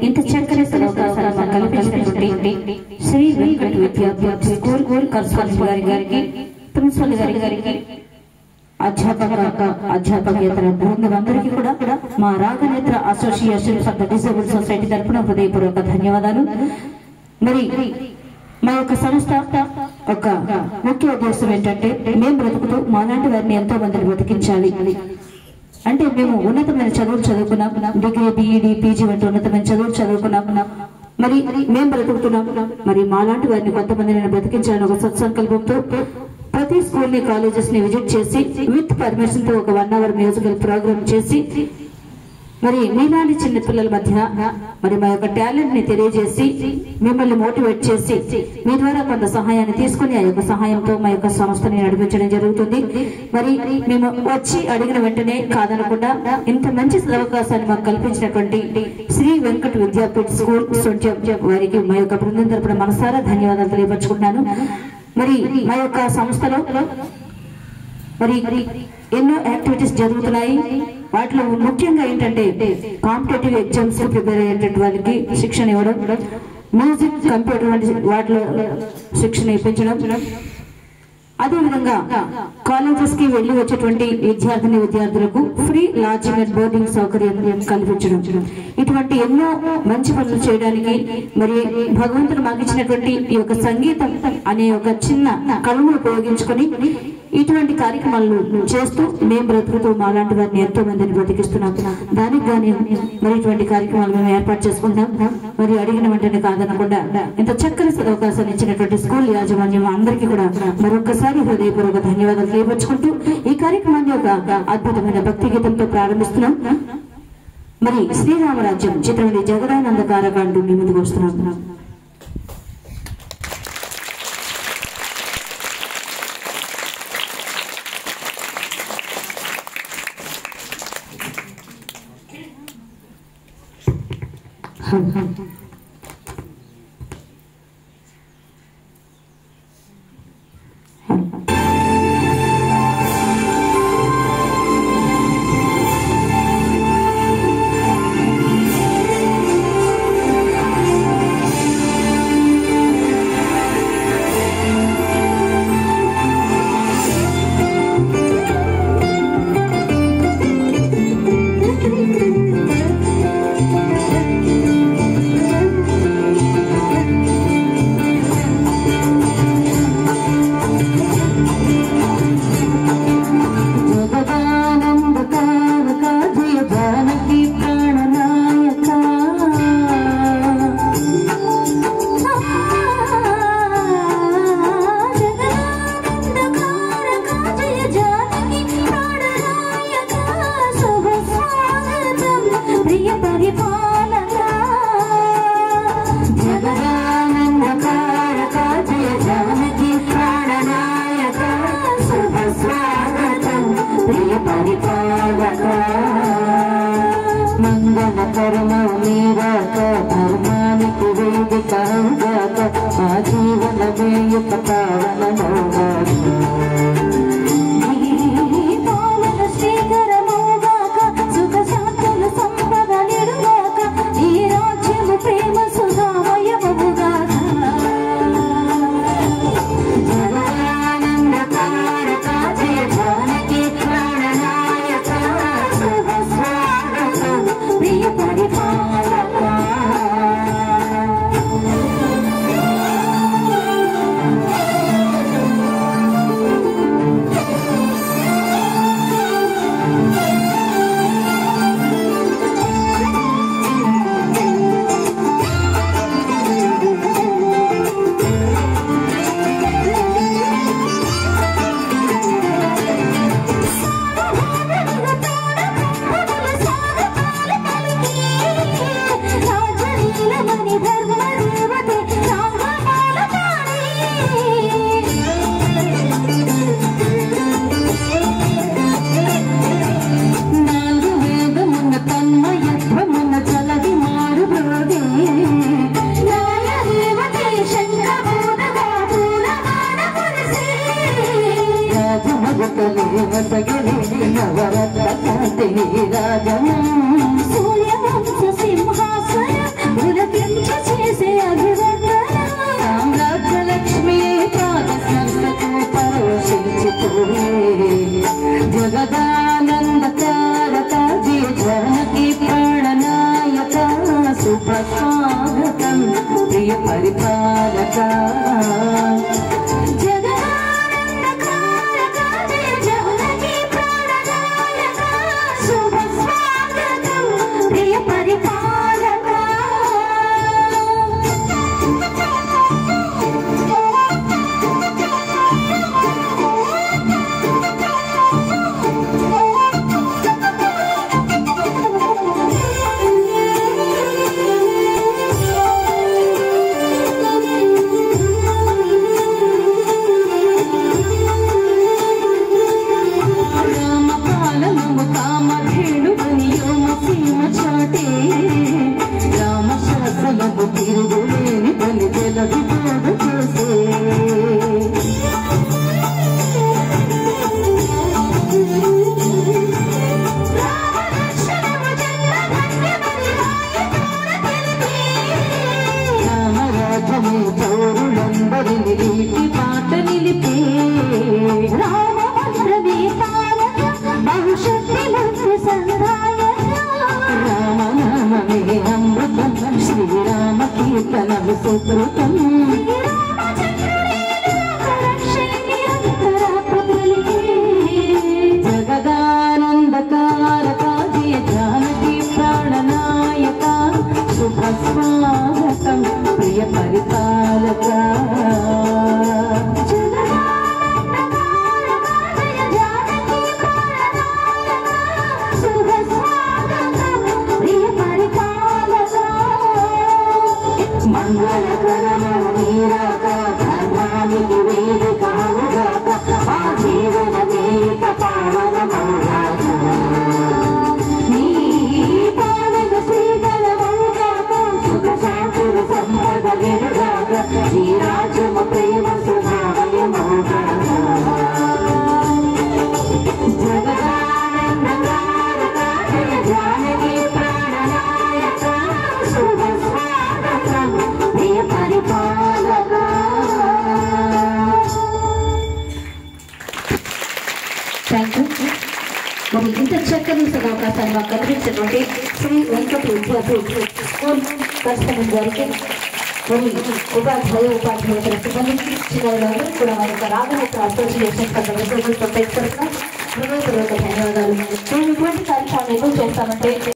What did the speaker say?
ఇంత చక్కని అవకాశాలు కల్పించినటువంటి శ్రీ వెంకట విద్యాపీఠ స్కూల్ కరస్పాండెంట్ గారికి ప్రిన్సిపల్ గారికి అధ్యాపకేతర బృందమందరికీ కూడా మా Raganetra association for the disabled society తరఫున హృదయపూర్వక ధన్యవాదాలు. మరి మా యొక్క సంస్థ ఒక ముఖ్య ఉద్దేశం ఏంటంటే మేము బ్రతుకుతూ మాలాంటి వారిని ఎంతో మందిని బతికించాలి. అంటే మేము ఉన్నతమైన చదువులు చదువుకున్నాం, డిగ్రీ బిఈడి పీజీ వంటి ఉన్నతమైన చదువులు చదువుకున్నాం. మరి మేము బ్రతుకుతున్నాం, మరి మాలాంటి వారిని కొంతమందిని బ్రతికించాలని ఒక సత్సంకల్పంతో ప్రతి స్కూల్ ని కాలేజెస్ ని విజిట్ చేసి విత్ పర్మిషన్ తో ఒక 1 hour మ్యూజికల్ ప్రోగ్రామ్ చేసి మరి మీలాంటి చిన్న పిల్లల మధ్య మరి మా యొక్క టాలెంట్ ని తెలియజేసి మిమ్మల్ని మోటివేట్ చేసి మీ ద్వారా కొంత సహాయాన్ని తీసుకుని ఆ యొక్క సహాయంతో మా యొక్క సంస్థని నడిపించడం జరుగుతుంది. మరి మేము వచ్చి అడిగిన వెంటనే కాదనకుండా ఇంత మంచి అవకాశాన్ని మాకు కల్పించినటువంటి శ్రీ వెంకట విద్యాపీఠ స్కూల్ సొంట్యం వారికి మా యొక్క బృందం తరపున మనసారా ధన్యవాదాలు తెలియపరుచుకుంటున్నాను. మరి మా యొక్క సంస్థలో మరి ఎన్నో యాక్టివిటీస్ జరుగుతున్నాయి. వాటిలో ముఖ్యంగా ఏంటంటే కాంపిటేటివ్ ఎగ్జామ్స్ ప్రిపేర్ అయ్యేటువంటి వాళ్ళకి శిక్షణ ఇవ్వడం, మ్యూజిక్ కంప్యూటర్ వంటి వాటిలో శిక్షణ ఇప్పించడం, అదేవిధంగా కాలేజెస్ కి వెళ్లి వచ్చేటువంటి విద్యార్థులకు ఫ్రీ లాడ్జింగ్ అండ్ బోర్డింగ్ సౌకర్యం కల్పించడం, ఇటువంటి ఎన్నో మంచి పనులు చేయడానికి మరి భగవంతుడు మాకు ఇచ్చినటువంటి ఈ యొక్క సంగీతం అనే ఒక చిన్న కళను ఉపయోగించుకొని ఇటువంటి కార్యక్రమాలను చేస్తూ మేము బ్రతుకుతూ మాలాంటి వారిని ఎంతో మందిని బ్రతికిస్తున్నాం. దానికి గానీ మరి ఇటువంటి కార్యక్రమాలు మేము ఏర్పాటు చేసుకుంటాం. మరి అడిగిన వెంటనే కాదనకుండా ఇంత చక్కని అవకాశాన్ని ఇచ్చినటువంటి స్కూల్ యాజమాన్యం అందరికీ కూడా మరొకసారి హృదయపూర్వక ధన్యవాదాలు తెలియపరుచుకుంటూ ఈ కార్యక్రమాన్ని ఒక అద్భుతమైన భక్తి గీతంతో ప్రారంభిస్తున్నాం. మరి శ్రీరామరాజ్యం చిత్రంలో జగదానంద కారకాండు మీ ముందుకు వస్తున్నాం. Navaratna thank you. మరి ఇంత చక్కని అవకాశాన్ని మాకు కల్పించినటువంటి శ్రీ వెంకటి విద్యాపీఠ్ స్కూల్ కరెస్పాండెంట్ గారికి మరి ఉపాధ్యాయుల సిబ్బందికి చిన్నవాళ్ళు కూడా మన యొక్క రాఘవేంద్ర అసోసియేషన్ హృదయపూర్వక ధన్యవాదాలు. మేము ఇటువంటి కార్యక్రమాలు ఎన్నో చేస్తామంటే